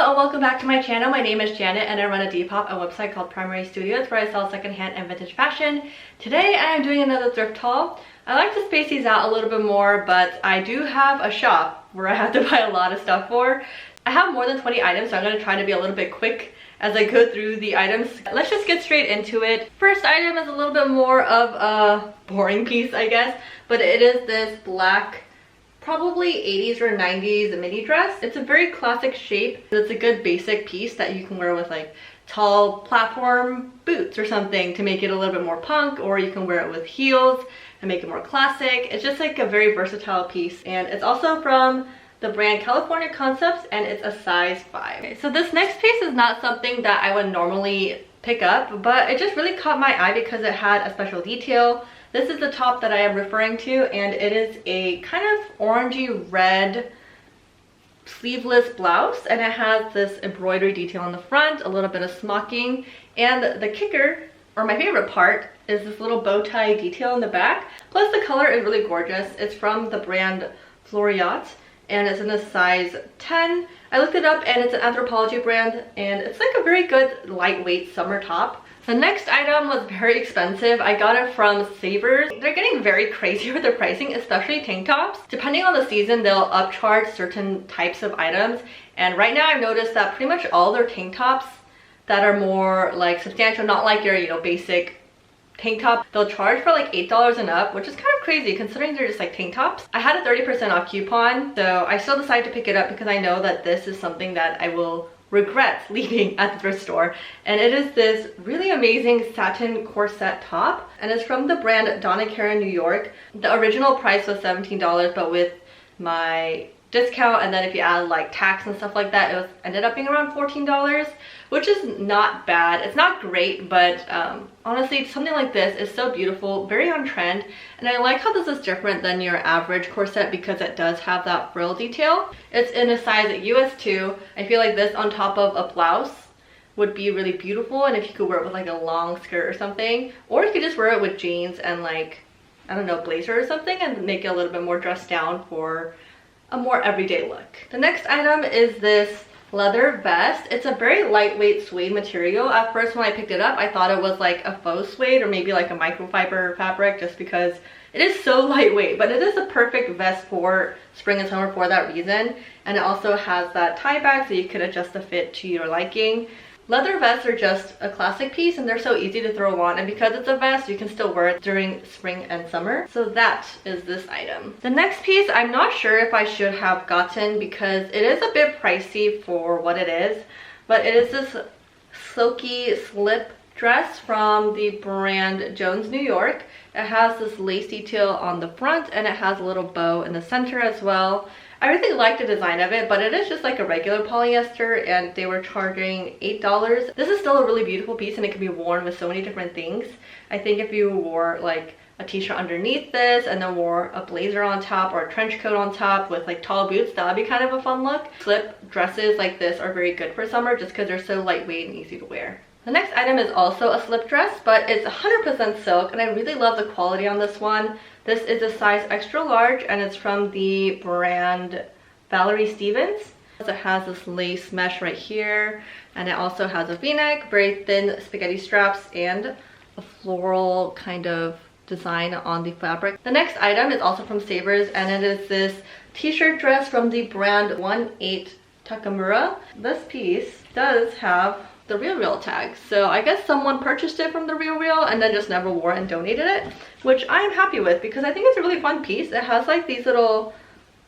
Hello and welcome back to my channel. My name is Janet and I run a Depop, a website called Primarie Studios where I sell secondhand and vintage fashion. Today I am doing another thrift haul. I like to space these out a little bit more, but I do have a shop where I have to buy a lot of stuff for. I have more than 20 items, so I'm going to try to be a little bit quick as I go through the items. Let's just get straight into it. First item is a little bit more of a boring piece, I guess, but it is this black, probably 80s or 90s mini dress. It's a very classic shape. It's a good basic piece that you can wear with like tall platform boots or something to make it a little bit more punk, or you can wear it with heels and make it more classic. It's just like a very versatile piece, and it's also from the brand California Concepts, and it's a size 5. Okay, so this next piece is not something that I would normally pick up, but it just really caught my eye because it had a special detail. This is the top that I am referring to, and it is a kind of orangey red sleeveless blouse, and it has this embroidery detail on the front, a little bit of smocking, and the kicker, or my favorite part, is this little bow tie detail in the back. Plus the color is really gorgeous. It's from the brand Floriat, and it's in a size 10. I looked it up and it's an Anthropologie brand, and it's like a very good lightweight summer top. The next item was very expensive. I got it from Savers. They're getting very crazy with their pricing, especially tank tops. Depending on the season, they'll upcharge certain types of items. And right now I've noticed that pretty much all their tank tops that are more like substantial, not like your, basic tank top, they'll charge for like $8 and up, which is kind of crazy considering they're just like tank tops. I had a 30% off coupon, so I still decided to pick it up because I know that this is something that I will regret leaving at the thrift store. And it is this really amazing satin corset top, and it's from the brand Donna Karan New York. The original price was $17, but with my discount, and then if you add like tax and stuff like that, it ended up being around $14, which is not bad. It's not great, but honestly something like this is so beautiful, very on trend, and I like how this is different than your average corset because it does have that frill detail. It's in a size US 2. I feel like this on top of a blouse would be really beautiful, and if you could wear it with like a long skirt or something, or you could just wear it with jeans and like, I don't know, blazer or something, and make it a little bit more dressed down for a more everyday look. The next item is this leather vest. It's a very lightweight suede material. At first when I picked it up, I thought it was like a faux suede or maybe like a microfiber fabric, just because it is so lightweight, but it is a perfect vest for spring and summer for that reason. And it also has that tie back so you could adjust the fit to your liking. Leather vests are just a classic piece, and they're so easy to throw on, and because it's a vest, you can still wear it during spring and summer. So that is this item. The next piece, I'm not sure if I should have gotten because it is a bit pricey for what it is, but it is this silky slip dress from the brand Jones New York. It has this lace detail on the front, and it has a little bow in the center as well. I really like the design of it, but it is just like a regular polyester, and they were charging $8. This is still a really beautiful piece, and it can be worn with so many different things. I think if you wore like a t-shirt underneath this and then wore a blazer on top or a trench coat on top with like tall boots, that would be kind of a fun look. Slip dresses like this are very good for summer just because they're so lightweight and easy to wear. The next item is also a slip dress, but it's 100% silk, and I really love the quality on this one. This is a size extra large, and it's from the brand Valerie Stevens. It has this lace mesh right here, and it also has a v-neck, very thin spaghetti straps, and a floral kind of design on the fabric. The next item is also from Savers, and it is this t-shirt dress from the brand 18 Takamura. This piece does have the RealReal tag, so I guess someone purchased it from the RealReal and then just never wore it and donated it, which I'm happy with because I think it's a really fun piece. It has like these little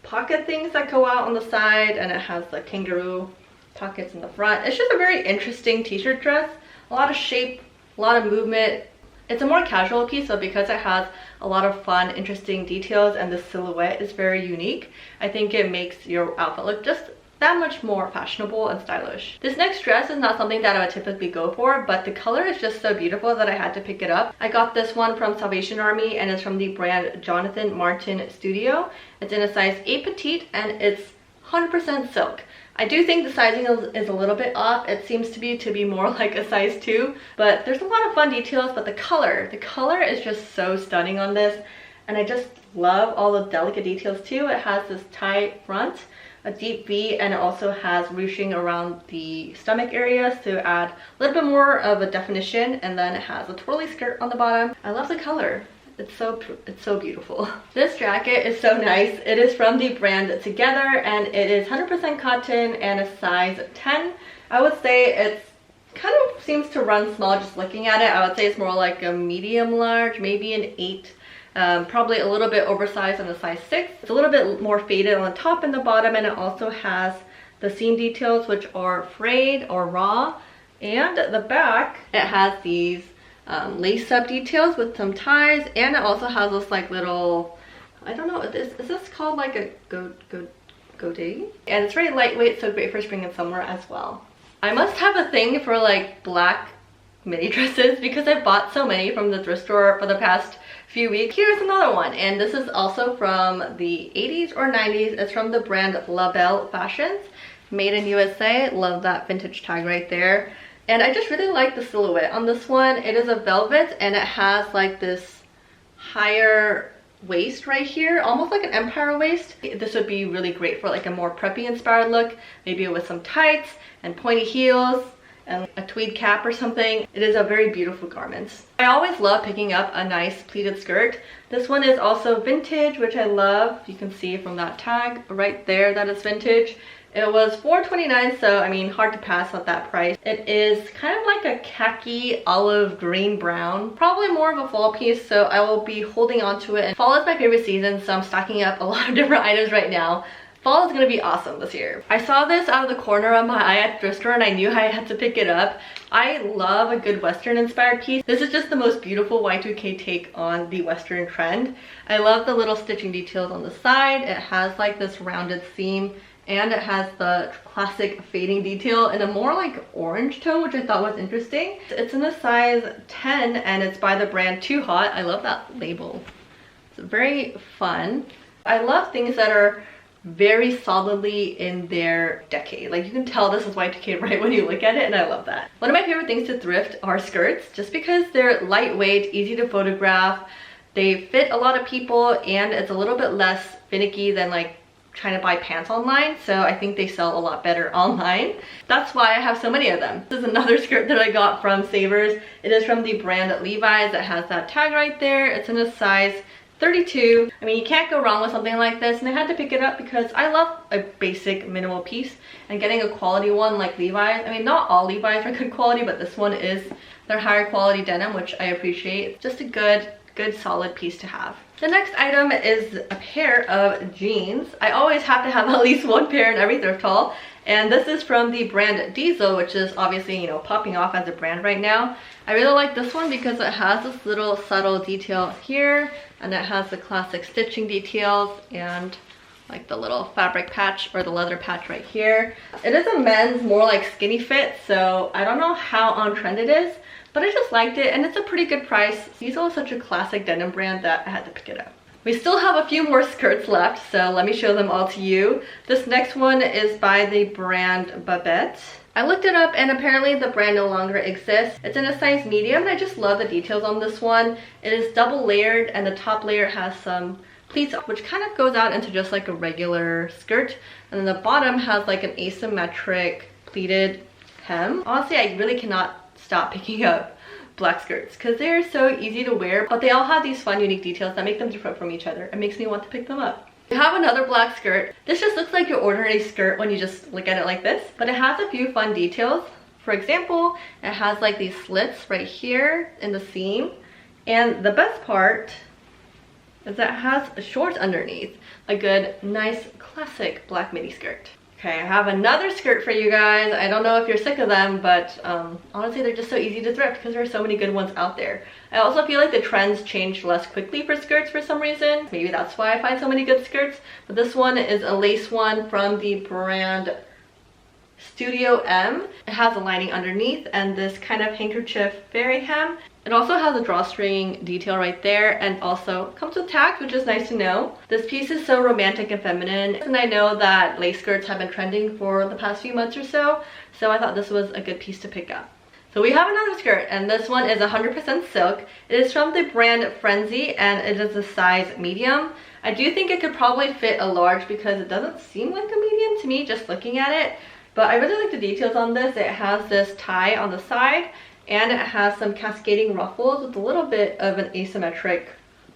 pocket things that go out on the side, and it has like kangaroo pockets in the front. It's just a very interesting t-shirt dress, a lot of shape, a lot of movement. It's a more casual piece, so because it has a lot of fun, interesting details and the silhouette is very unique, I think it makes your outfit look just that much more fashionable and stylish. This next dress is not something that I would typically go for, but the color is just so beautiful that I had to pick it up. I got this one from Salvation Army, and it's from the brand Jonathan Martin Studio. It's in a size 8 petite, and it's 100% silk. I do think the sizing is a little bit off. It seems to be more like a size 2, but there's a lot of fun details. But the color is just so stunning on this, and I just love all the delicate details too. It has this tie front a deep V, and it also has ruching around the stomach areas to add a little bit more of a definition, and then it has a twirly skirt on the bottom. I love the color. It's so beautiful. This jacket is so nice. It is from the brand Together, and it is 100% cotton and a size 10. I would say it's kind of seems to run small just looking at it. I would say it's more like a medium large, maybe an 8. Probably a little bit oversized on a size 6. It's a little bit more faded on the top and the bottom, and it also has the seam details, which are frayed or raw. And the back, it has these lace up details with some ties, and it also has this like little, I don't know, is this called like a goatee? And it's very lightweight, so great for spring and summer as well. I must have a thing for like black mini dresses because I bought so many from the thrift store for the past few weeks. Here's another one, and this is also from the 80s or 90s. It's from the brand La Belle Fashions, made in USA. Love that vintage tag right there. And I just really like the silhouette on this one. It is a velvet, and it has like this higher waist right here, almost like an empire waist. This would be really great for like a more preppy inspired look, maybe with some tights and pointy heels and a tweed cap or something. It is a very beautiful garment. I always love picking up a nice pleated skirt. This one is also vintage, which I love. You can see from that tag right there that it's vintage. It was $4.29, so I mean, hard to pass at that price. It is kind of like a khaki olive green brown, probably more of a fall piece, so I will be holding on to it. And fall is my favorite season, so I'm stocking up a lot of different items right now. Fall is gonna be awesome this year. I saw this out of the corner of my eye at the thrift store, and I knew I had to pick it up. I love a good Western inspired piece. This is just the most beautiful Y2K take on the Western trend. I love the little stitching details on the side. It has like this rounded seam, and it has the classic fading detail in a more like orange tone, which I thought was interesting. It's in a size 10, and it's by the brand Too Hot. I love that label. It's very fun. I love things that are very solidly in their decade. Like, you can tell this is Y2K right when you look at it, and I love that. One of my favorite things to thrift are skirts, just because they're lightweight, easy to photograph, they fit a lot of people, and it's a little bit less finicky than like trying to buy pants online, so I think they sell a lot better online. That's why I have so many of them. This is another skirt that I got from Savers. It is from the brand Levi's. It has that tag right there. It's in a size 32. I mean, you can't go wrong with something like this, and I had to pick it up because I love a basic minimal piece, and getting a quality one like Levi's, I mean, not all Levi's are good quality, but this one is their higher quality denim, which I appreciate. Just a good solid piece to have. The next item is a pair of jeans. I always have to have at least one pair in every thrift haul, and this is from the brand Diesel, which is obviously, you know, popping off as a brand right now. I really like this one because it has this little subtle detail here, and it has the classic stitching details and like the little fabric patch or the leather patch right here. It is a men's, more like skinny fit, so I don't know how on trend it is, but I just liked it, and it's a pretty good price. Diesel is such a classic denim brand that I had to pick it up. We still have a few more skirts left, so let me show them all to you. This next one is by the brand Babette. I looked it up, and apparently the brand no longer exists. It's in a size medium, and I just love the details on this one. It is double layered, and the top layer has some pleats, which kind of goes out into just like a regular skirt. And then the bottom has like an asymmetric pleated hem. Honestly, I really cannot stop picking up black skirts because they're so easy to wear, but they all have these fun, unique details that make them different from each other. It makes me want to pick them up. We have another black skirt. This just looks like your ordinary skirt when you just look at it like this, but it has a few fun details. For example, it has like these slits right here in the seam, and the best part is that it has shorts underneath. A good, nice, classic black mini skirt. Okay, I have another skirt for you guys. I don't know if you're sick of them, but honestly, they're just so easy to thrift because there are so many good ones out there. I also feel like the trends change less quickly for skirts for some reason. Maybe that's why I find so many good skirts. But this one is a lace one from the brand Studio M. It has a lining underneath and this kind of handkerchief fairy hem. It also has a drawstring detail right there, and also comes with tags, which is nice to know. This piece is so romantic and feminine, and I know that lace skirts have been trending for the past few months or so, so I thought this was a good piece to pick up. So we have another skirt, and this one is 100% silk. It is from the brand Frenzy, and it is a size medium. I do think it could probably fit a large because it doesn't seem like a medium to me just looking at it. But I really like the details on this. It has this tie on the side and it has some cascading ruffles with a little bit of an asymmetric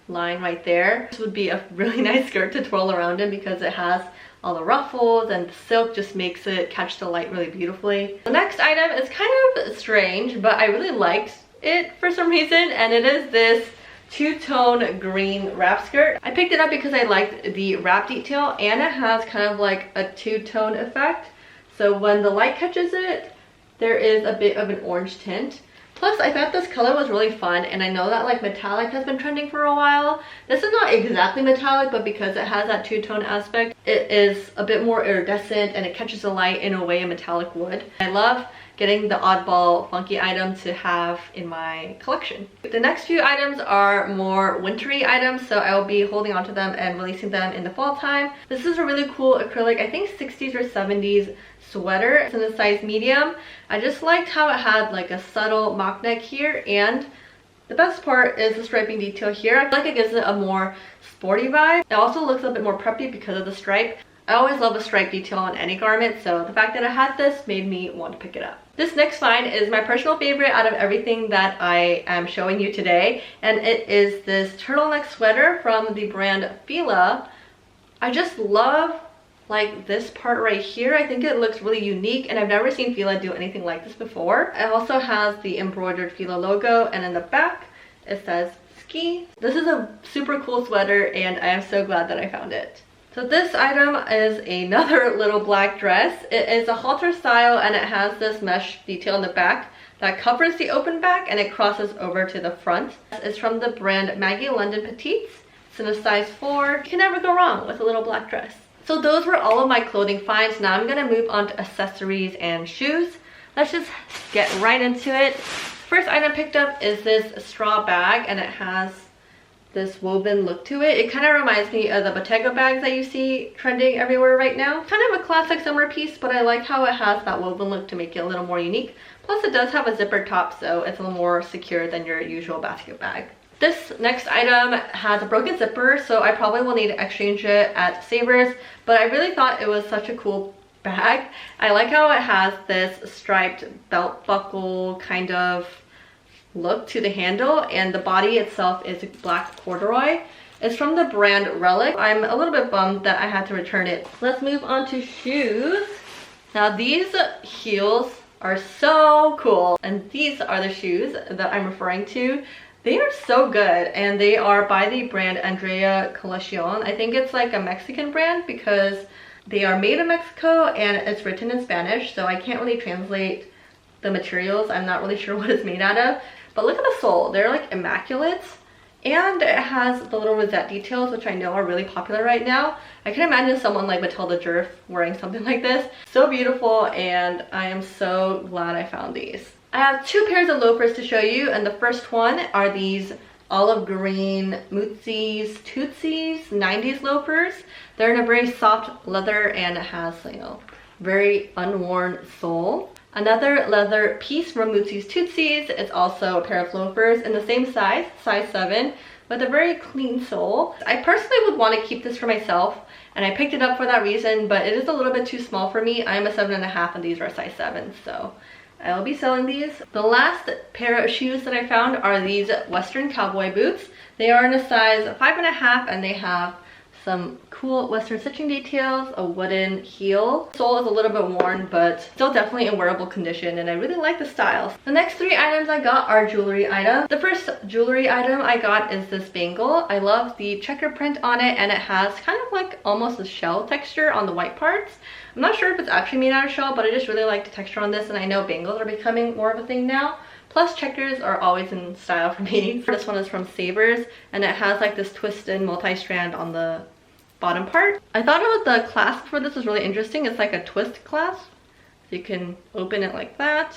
line right there. This would be a really nice skirt to twirl around in because it has all the ruffles and the silk just makes it catch the light really beautifully. The next item is kind of strange, but I really liked it for some reason, and it is this two-tone green wrap skirt. I picked it up because I liked the wrap detail and it has kind of like a two-tone effect. So when the light catches it, there is a bit of an orange tint. Plus, I thought this color was really fun, and I know that like metallic has been trending for a while. This is not exactly metallic, but because it has that two-tone aspect, it is a bit more iridescent and it catches the light in a way a metallic would. I love getting the oddball funky item to have in my collection. The next few items are more wintry items, so I will be holding on to them and releasing them in the fall time. This is a really cool acrylic, I think 60s or 70s sweater. It's in the size medium. I just liked how it had like a subtle mock neck here, and the best part is the striping detail here. I feel like it gives it a more sporty vibe. It also looks a bit more preppy because of the stripe. I always love a stripe detail on any garment, so the fact that I had this made me want to pick it up. This next find is my personal favorite out of everything that I am showing you today, and it is this turtleneck sweater from the brand Fila. I just love like this part right here. I think it looks really unique, and I've never seen Fila do anything like this before. It also has the embroidered Fila logo, and in the back it says ski. This is a super cool sweater, and I am so glad that I found it. So this item is another little black dress. It is a halter style, and it has this mesh detail in the back that covers the open back and it crosses over to the front. It's from the brand Maggie London Petites. It's in a size 4. You can never go wrong with a little black dress. So those were all of my clothing finds. Now I'm gonna move on to accessories and shoes. Let's just get right into it. First item picked up is this straw bag, and it has this woven look to it. It kind of reminds me of the Bottega bags that you see trending everywhere right now. Kind of a classic summer piece, but I like how it has that woven look to make it a little more unique. Plus it does have a zipper top, so it's a little more secure than your usual basket bag. This next item has a broken zipper, so I probably will need to exchange it at Savers, but I really thought it was such a cool bag. I like how it has this striped belt buckle kind of look to the handle, and the body itself is black corduroy. It's from the brand Relic. I'm a little bit bummed that I had to return it. Let's move on to shoes. Now these heels are so cool, and these are the shoes that I'm referring to. They are so good, and they are by the brand Andrea Coleccion. I think it's like a Mexican brand because they are made in Mexico and it's written in Spanish, so I can't really translate the materials. I'm not really sure what it's made out of. But look at the sole, they're like immaculate, and it has the little rosette details, which I know are really popular right now. I can imagine someone like Matilda Djerf wearing something like this. So beautiful, and I am so glad I found these. I have 2 pairs of loafers to show you, and the first one are these olive green Mootsies Tootsies 90s loafers. They're in a very soft leather, and it has, you know, very unworn sole. Another leather piece from Mootsies Tootsies is also a pair of loafers in the same size, size 7, with a very clean sole. I personally would want to keep this for myself, and I picked it up for that reason, but it is a little bit too small for me. I am a 7.5 and these are a size 7, so I will be selling these. The last pair of shoes that I found are these Western cowboy boots. They are in a size 5.5, and they have some cool Western stitching details, a wooden heel. The sole is a little bit worn, but still definitely in wearable condition, and I really like the styles. The next 3 items I got are jewelry items. The first jewelry item I got is this bangle. I love the checker print on it, and it has kind of like almost a shell texture on the white parts. I'm not sure if it's actually made out of shell, but I just really like the texture on this, and I know bangles are becoming more of a thing now. Plus checkers are always in style for me. This one is from Savers, and it has like this twisted multi-strand on the bottom part. I thought the clasp for this was really interesting. It's like a twist clasp. So you can open it like that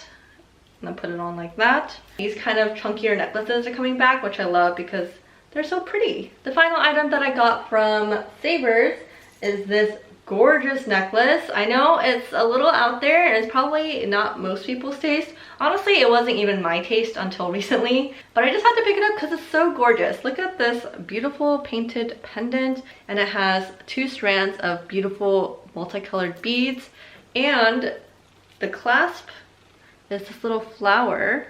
and then put it on like that. These kind of chunkier necklaces are coming back, which I love because they're so pretty. The final item that I got from Savers is this gorgeous necklace. I know it's a little out there and it's probably not most people's taste. Honestly, it wasn't even my taste until recently, but I just had to pick it up because it's so gorgeous. Look at this beautiful painted pendant, and it has 2 strands of beautiful multicolored beads, and the clasp is this little flower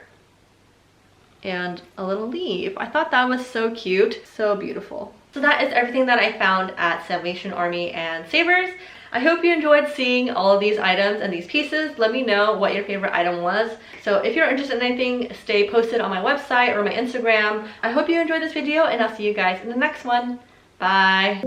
and a little leaf. I thought that was so cute, so beautiful. So that is everything that I found at Salvation Army and Savers. I hope you enjoyed seeing all of these items and these pieces. Let me know what your favorite item was. So if you're interested in anything, stay posted on my website or my Instagram. I hope you enjoyed this video, and I'll see you guys in the next one. Bye.